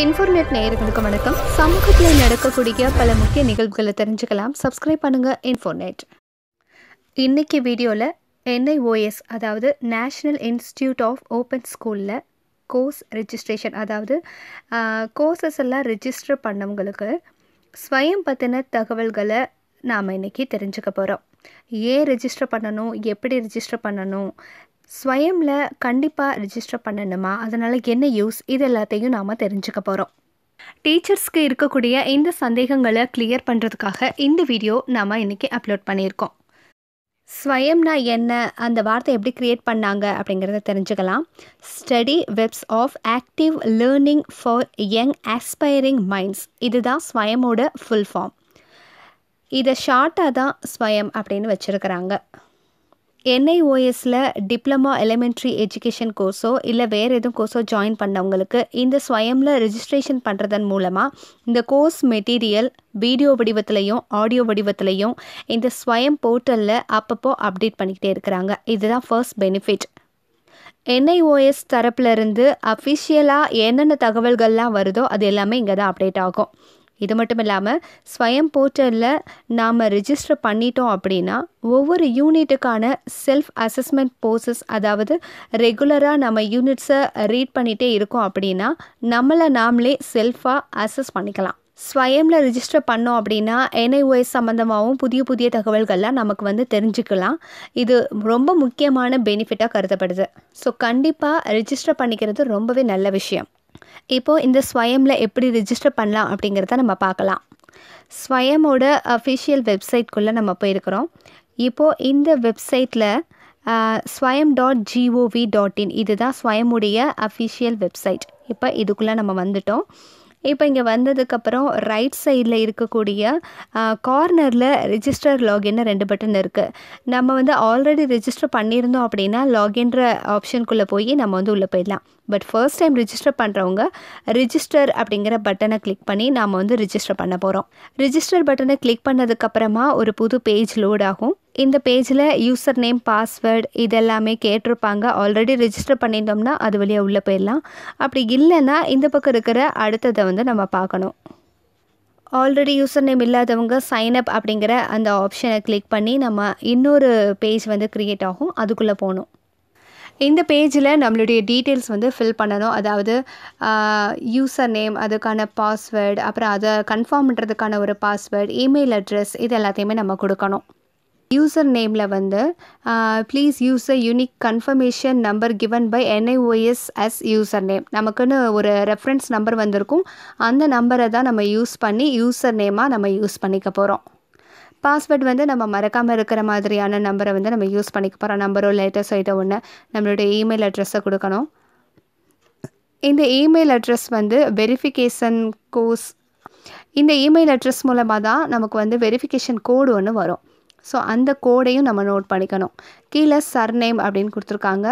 இன்ஃபோர்நெட் நேயர்களுக்கு வணக்கம். சமூகத்தில் நடக்கக்கூடிய பல முக்கிய நிகழ்வுகளை தெரிஞ்சுக்கலாம். சப்ஸ்கிரைப் பண்ணுங்க இன்ஃபோர்நெட். இன்னைக்கு வீடியோவில் NIOS அதாவது நேஷ்னல் இன்ஸ்டிடியூட் ஆஃப் ஓப்பன் ஸ்கூலில் கோர்ஸ் ரெஜிஸ்ட்ரேஷன் அதாவது கோர்சஸ் எல்லாம் ரெஜிஸ்டர் பண்ணவங்களுக்கு ஸ்வயம் பற்றின தகவல்களை நாம் இன்றைக்கி தெரிஞ்சுக்க போகிறோம். ஏன் ரெஜிஸ்டர் பண்ணணும், எப்படி ரெஜிஸ்டர் பண்ணணும், ஸ்வயமில் கண்டிப்பாக ரெஜிஸ்டர் பண்ணணுமா, அதனால் என்ன யூஸ், இது எல்லாத்தையும் நாம் தெரிஞ்சுக்க போகிறோம். டீச்சர்ஸ்க்கு இருக்கக்கூடிய இந்த சந்தேகங்களை கிளியர் பண்ணுறதுக்காக இந்த வீடியோ நாம் இன்றைக்கி அப்லோட் பண்ணியிருக்கோம். ஸ்வயம்னா என்ன, அந்த வார்த்தை எப்படி க்ரியேட் பண்ணாங்க அப்படிங்கிறத தெரிஞ்சுக்கலாம். Study webs of active learning for young aspiring minds, இதுதான் ஸ்வயமோட ஃபுல் ஃபார்ம். இதை ஷார்ட்டாக தான் ஸ்வயம் அப்படின்னு வச்சுருக்கிறாங்க. NIOSல டிப்ளமா எலிமெண்ட்ரி எஜுகேஷன் கோர்ஸோ இல்லை வேறு எதுவும் கோர்ஸோ ஜாயின் பண்ணவங்களுக்கு இந்த ஸ்வயமில் ரெஜிஸ்ட்ரேஷன் பண்ணுறதன் மூலமாக இந்த கோர்ஸ் மெட்டீரியல் வீடியோ வடிவத்திலையும் ஆடியோ வடிவத்திலையும் இந்த ஸ்வயம் போர்ட்டலில் அப்பப்போ அப்டேட் பண்ணிக்கிட்டே இருக்கிறாங்க. இதுதான் ஃபர்ஸ்ட் பெனிஃபிட். NIOS தரப்புலேருந்து அஃபிஷியலாக என்னென்ன தகவல்கள்லாம் வருதோ அது எல்லாமே இங்கே தான் அப்டேட் ஆகும். இது மட்டும் இல்லாமல் ஸ்வயம் போர்ட்டலில் நாம் ரெஜிஸ்டர் பண்ணிட்டோம் அப்படின்னா ஒவ்வொரு யூனிட்டுக்கான செல்ஃப் அசஸ்மெண்ட் ப்ரோசஸ், அதாவது ரெகுலராக நம்ம யூனிட்ஸை ரீட் பண்ணிகிட்டே இருக்கோம் அப்படின்னா நம்மளை நாமளே செல்ஃபாக அசஸ் பண்ணிக்கலாம். ஸ்வயமில் ரெஜிஸ்டர் பண்ணோம் அப்படின்னா NIOS சம்மந்தமாகவும் புதிய புதிய தகவல்கள்லாம் நமக்கு தெரிஞ்சுக்கலாம். இது ரொம்ப முக்கியமான பெனிஃபிட்டாக கருதப்படுது. ஸோ கண்டிப்பாக ரெஜிஸ்டர் பண்ணிக்கிறது ரொம்பவே நல்ல விஷயம். இப்போது இந்த ஸ்வயமில் எப்படி ரெஜிஸ்டர் பண்ணலாம் அப்படிங்கிறத நம்ம பார்க்கலாம். ஸ்வயமோட அஃபிஷியல் வெப்சைட்குள்ளே நம்ம போயிருக்கிறோம். இப்போது இந்த வெப்சைட்டில் swayam.gov.in இதுதான் ஸ்வயமுடைய அஃபிஷியல் வெப்சைட். இப்போ இதுக்குள்ளே நம்ம வந்துட்டோம். இப்போ இங்கே வந்ததுக்கப்புறம் ரைட் சைடில் இருக்கக்கூடிய கார்னரில் ரெஜிஸ்டர் லாகின்னு 2 பட்டன் இருக்குது. நம்ம ஆல்ரெடி ரெஜிஸ்டர் பண்ணியிருந்தோம் அப்படின்னா லாகின்ற ஆப்ஷனுக்குள்ளே போய் நம்ம உள்ளே போயிடலாம். பட் ஃபர்ஸ்ட் டைம் ரெஜிஸ்டர் பண்ணுறவங்க ரெஜிஸ்டர் அப்படிங்கிற பட்டனை கிளிக் பண்ணி நாம் ரெஜிஸ்டர் பண்ண போகிறோம். ரெஜிஸ்டர் பட்டனை கிளிக் பண்ணதுக்கப்புறமா ஒரு புது பேஜ் லோட் ஆகும். இந்த பேஜில் யூசர் நேம், பாஸ்வேர்டு இதெல்லாமே கேட்டிருப்பாங்க. ஆல்ரெடி ரெஜிஸ்டர் பண்ணியிருந்தோம்னா அது வழியாக உள்ளே போயிடலாம். அப்படி இல்லைன்னா இந்த பக்கம் இருக்கிற அடுத்ததை நம்ம பார்க்கணும். ஆல்ரெடி யூசர் நேம் இல்லாதவங்க சைன் அப் அப்படிங்கிற அந்த ஆப்ஷனை கிளிக் பண்ணி நம்ம இன்னொரு பேஜ் க்ரியேட் ஆகும், அதுக்குள்ளே போகணும். இந்த பேஜில் நம்மளுடைய டீட்டெயில்ஸ் ஃபில் பண்ணணும். அதாவது யூசர் நேம், அதுக்கான பாஸ்வேர்டு, அப்புறம் அதை கன்ஃபார்ம் பண்ணுறதுக்கான ஒரு பாஸ்வேர்டு, இமெயில் அட்ரஸ், இது எல்லாத்தையுமே நம்ம கொடுக்கணும். யூசர் நேமில் please use a unique confirmation number given by NIOS as user name. நமக்குன்னு ஒரு ரெஃபரன்ஸ் நம்பர் வந்திருக்கும். அந்த நம்பரை தான் நம்ம யூஸ் பண்ணி யூசர் நேமாக நம்ம யூஸ் பண்ணிக்க போகிறோம். பாஸ்வேர்டு நம்ம மறக்காமல் இருக்கிற மாதிரியான நம்பரை நம்ம யூஸ் பண்ணிக்க போகிறோம். நம்பரோ லேட்டர்ஸோ ஏதோ ஒன்று. நம்மளுடைய இமெயில் அட்ரஸை கொடுக்கணும். இந்த இமெயில் அட்ரஸ் வெரிஃபிகேஷன் கோர்ஸ், இந்த இமெயில் அட்ரஸ் மூலமாக தான் நமக்கு வெரிஃபிகேஷன் கோடு ஒன்று வரும். ஸோ அந்த கோடையும் நம்ம நோட் பண்ணிக்கணும். கீழே சர்நேம் அப்படின்னு கொடுத்துருக்காங்க.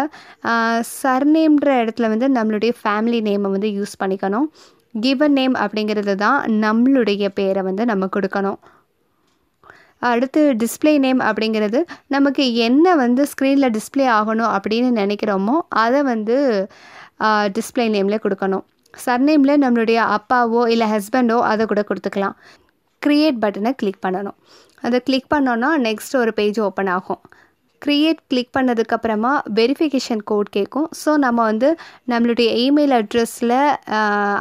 சர்நேம்ன்ற இடத்துல நம்மளுடைய ஃபேமிலி நேமை யூஸ் பண்ணிக்கணும். கிவன் நேம் அப்படிங்கிறது தான் நம்மளுடைய பேரை நம்ம கொடுக்கணும். அடுத்து டிஸ்பிளே நேம் அப்படிங்கிறது நமக்கு என்ன ஸ்க்ரீனில் டிஸ்பிளே ஆகணும் அப்படின்னு நினைக்கிறோமோ அதை டிஸ்பிளே நேமில் கொடுக்கணும். சர்நேமில் நம்மளுடைய அப்பாவோ இல்லை ஹஸ்பண்டோ அதை கூட கொடுத்துக்கலாம். க்ரியேட் பட்டனை கிளிக் பண்ணணும். அதை கிளிக் பண்ணோன்னா நெக்ஸ்ட் ஒரு பேஜ் ஓப்பன் ஆகும். க்ரியேட் கிளிக் பண்ணதுக்கப்புறமா வெரிஃபிகேஷன் கோட் கேட்கும். ஸோ நம்ம நம்மளுடைய இமெயில் அட்ரஸில்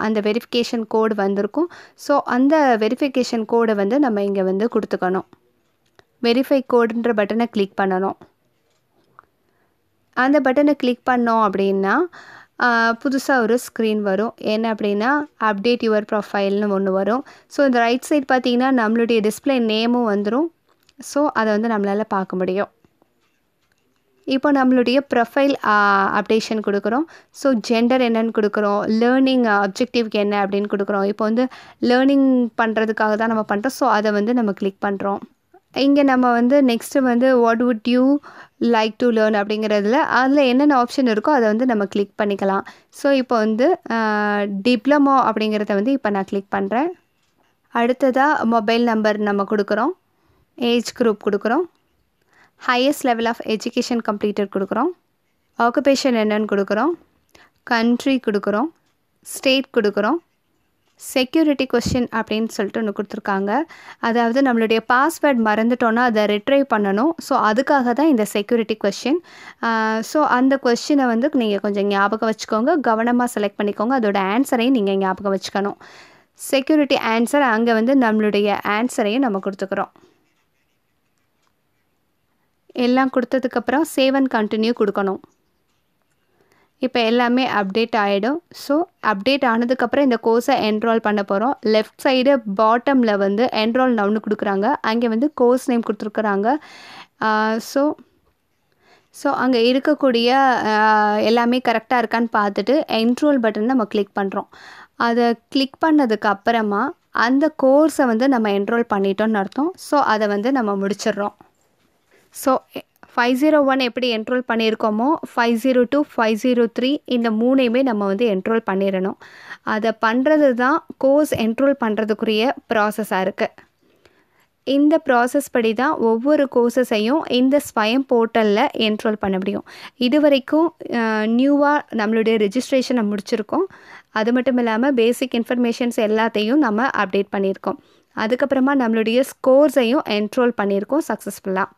அந்த வெரிஃபிகேஷன் கோடு வந்திருக்கும். ஸோ அந்த வெரிஃபிகேஷன் கோடை நம்ம இங்கே கொடுத்துக்கணும். வெரிஃபை கோடுன்ற பட்டனை கிளிக் பண்ணணும். அந்த பட்டனை கிளிக் பண்ணோம் அப்படின்னா புதுசாக ஒரு ஸ்க்ரீன் வரும். என்ன அப்படின்னா அப்டேட் யுவர் ப்ரொஃபைல்னு ஒன்று வரும். ஸோ இந்த ரைட் சைட் பார்த்திங்கன்னா நம்மளுடைய டிஸ்பிளே நேமும் வந்துடும். ஸோ அதை நம்மளால் பார்க்க முடியும். இப்போ நம்மளுடைய ப்ரொஃபைல் அப்டேஷன் கொடுக்குறோம். ஸோ ஜெண்டர் என்னன்னு கொடுக்குறோம், லேர்னிங் அப்ஜெக்டிவ்க்கு என்ன அப்படின்னு கொடுக்குறோம். இப்போ லேர்னிங் பண்ணுறதுக்காக தான் நம்ம பண்ணுறோம். ஸோ அதை நம்ம கிளிக் பண்ணுறோம். இங்கே நம்ம next what would you like to learn அப்படிங்கிறதுல அதில் என்னென்ன ஆப்ஷன் இருக்கோ அதை நம்ம கிளிக் பண்ணிக்கலாம். ஸோ இப்போ டிப்ளமோ அப்படிங்கிறத இப்போ நான் கிளிக் பண்ணுறேன். அடுத்ததாக மொபைல் நம்பர் நம்ம கொடுக்குறோம். ஏஜ் குரூப் கொடுக்குறோம். Highest level of education completed கொடுக்குறோம். ஆக்குபேஷன் என்னன்னு கொடுக்குறோம். கண்ட்ரி கொடுக்குறோம். ஸ்டேட் கொடுக்குறோம். செக்யூரிட்டி கொஸ்டின் அப்படின்னு சொல்லிட்டு ஒன்று கொடுத்துருக்காங்க. அதாவது நம்மளுடைய பாஸ்வேர்ட் மறந்துட்டோன்னா அதை ரிட்ரைவ் பண்ணணும். ஸோ அதுக்காக தான் இந்த செக்யூரிட்டி கொஸ்டின். ஸோ அந்த கொஸ்டினை வந்து நீங்கள் கொஞ்சம் ஞாபகம் வச்சுக்கோங்க, கவனமாக செலக்ட் பண்ணிக்கோங்க. அதோட ஆன்சரையும் நீங்கள் ஞாபகம் வச்சுக்கணும். செக்யூரிட்டி ஆன்சர் அங்கே வந்து நம்மளுடைய ஆன்சரையும் நம்ம கொடுத்துக்கிறோம். எல்லாம் கொடுத்ததுக்கப்புறம் சேவ் அண்ட் கண்டினியூ கொடுக்கணும். இப்போ எல்லாமே அப்டேட் ஆகிடும். ஸோ அப்டேட் ஆனதுக்கப்புறம் இந்த கோர்ஸை என்ரோல் பண்ண போகிறோம். லெஃப்ட் சைடு பாட்டமில் வந்து என்ரோல் நவுன்னு கொடுக்குறாங்க. அங்கே வந்து கோர்ஸ் நேம் கொடுத்துருக்குறாங்க. ஸோ அங்கே இருக்கக்கூடிய எல்லாமே கரெக்டாக இருக்கான்னு பார்த்துட்டு என்ரோல் பட்டன் நம்ம கிளிக் பண்ணுறோம். அதை கிளிக் பண்ணதுக்கு அப்புறமா அந்த கோர்ஸை வந்து நம்ம என்ரோல் பண்ணிட்டோம்னு அர்த்தம். ஸோ அதை வந்து நம்ம முடிச்சிடுறோம். ஸோ 501 எப்படி என்ரோல் பண்ணியிருக்கோமோ 502 503 இந்த மூணையுமே நம்ம வந்து என்ரோல் பண்ணிடணும். அதை பண்ணுறது தான் கோர்ஸ் என்ரோல் பண்ணுறதுக்குரிய ப்ராசஸாக இருக்குது. இந்த ப்ராசஸ் படி தான் ஒவ்வொரு கோர்ஸஸையும் இந்த ஸ்வயம் போர்ட்டலில் என்ரோல் பண்ண முடியும். இது வரைக்கும் நியூவாக நம்மளுடைய ரெஜிஸ்ட்ரேஷனை முடிச்சிருக்கோம். அது மட்டும் இல்லாமல் பேசிக் இன்ஃபர்மேஷன்ஸ் எல்லாத்தையும் நம்ம அப்டேட் பண்ணியிருக்கோம். அதுக்கப்புறமா நம்மளுடைய ஸ்கோர்ஸையும் என்ரோல் பண்ணியிருக்கோம் சக்ஸஸ்ஃபுல்லாக.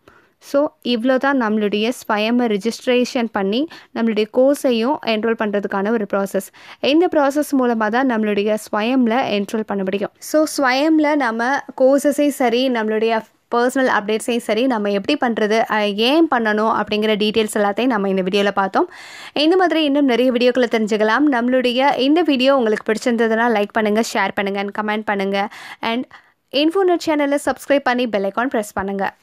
ஸோ இவ்வளோ தான் நம்மளுடைய ஸ்வயமை ரிஜிஸ்ட்ரேஷன் பண்ணி நம்மளுடைய கோர்ஸையும் என்ரோல் பண்ணுறதுக்கான ஒரு ப்ராசஸ். இந்த ப்ராசஸ் மூலமாக தான் நம்மளுடைய ஸ்வயமில் என்ரோல் பண்ண முடியும். ஸோ ஸ்வயமில் நம்ம கோர்ஸஸையும் சரி நம்மளுடைய பர்சனல் அப்டேட்ஸையும் சரி நம்ம எப்படி பண்ணுறது, ஏன் பண்ணணும் அப்படிங்கிற டீட்டெயில்ஸ் எல்லாத்தையும் நம்ம இந்த வீடியோவில் பார்த்தோம். இந்த மாதிரி இன்னும் நிறைய வீடியோக்களை தெரிஞ்சுக்கலாம். நம்மளுடைய இந்த வீடியோ உங்களுக்கு பிடிச்சிருந்ததுன்னா லைக் பண்ணுங்கள், ஷேர் பண்ணுங்கள் அண்ட் கமெண்ட் பண்ணுங்கள். அண்ட் இன்ஃபோநெட் சேனலை சப்ஸ்கிரைப் பண்ணி பெல் ஐக்கான் ப்ரெஸ் பண்ணுங்கள்.